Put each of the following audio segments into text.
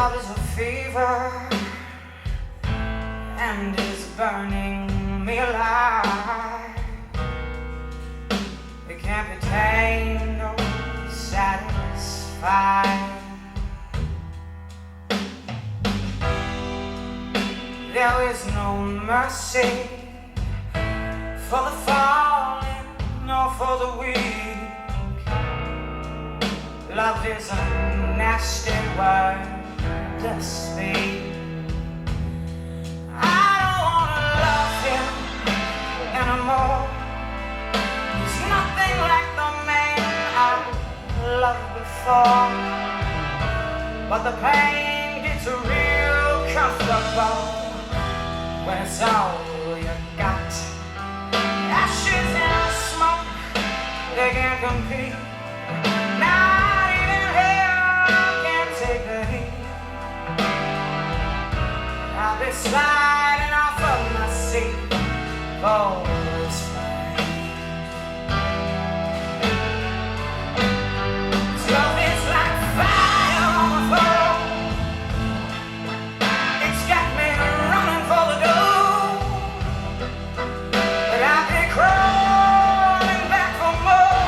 Love is a fever and is burning me alive. It can't be tamed or satisfied. There is no mercy for the fallen nor for the weak. Love is a nasty word to speak. I don't wanna love him anymore. He's nothing like the man I loved before. But the pain gets real comfortable when it's all you got. Ashes and smoke, they can't compete. Not even hell can take the heat. I'll be sliding off of my seat for this fight. Love is like fire on the floor. It's got me running for the door, but I'll be crawling back for more.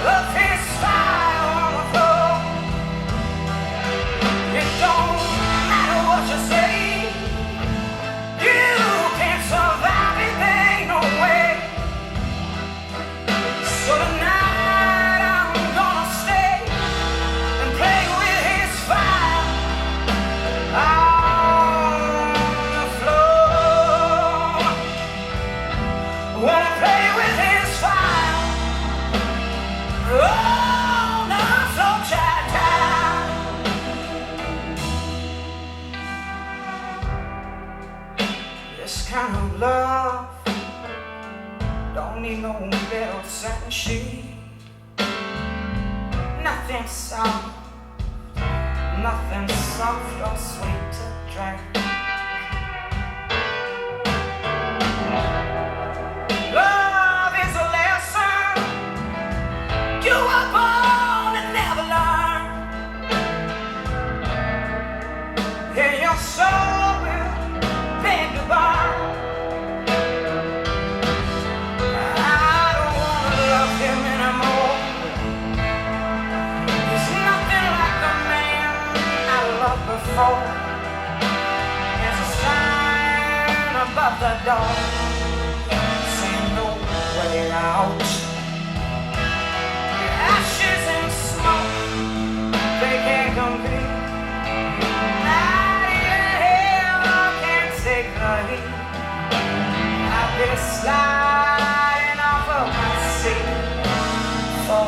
Love is fire on the floor. It don't matter what you say, you can't survive it, there ain't no way. So tonight I'm gonna stay and play with his fire on the floor. Wanna play with his fire on the floor, child. This kind of love don't need no bed or satin sheet. Nothing soft, nothing soft or sweet to drink. Love is a lesson you were born to never learn. And your soul will beg to burn. I don't wanna love him anymore. He's nothing like the man I loved before. There's a sign above the door saying no way out. Ashes and smoke, they can't compete. Not even hell can take the heat. I've been sliding off of my seat for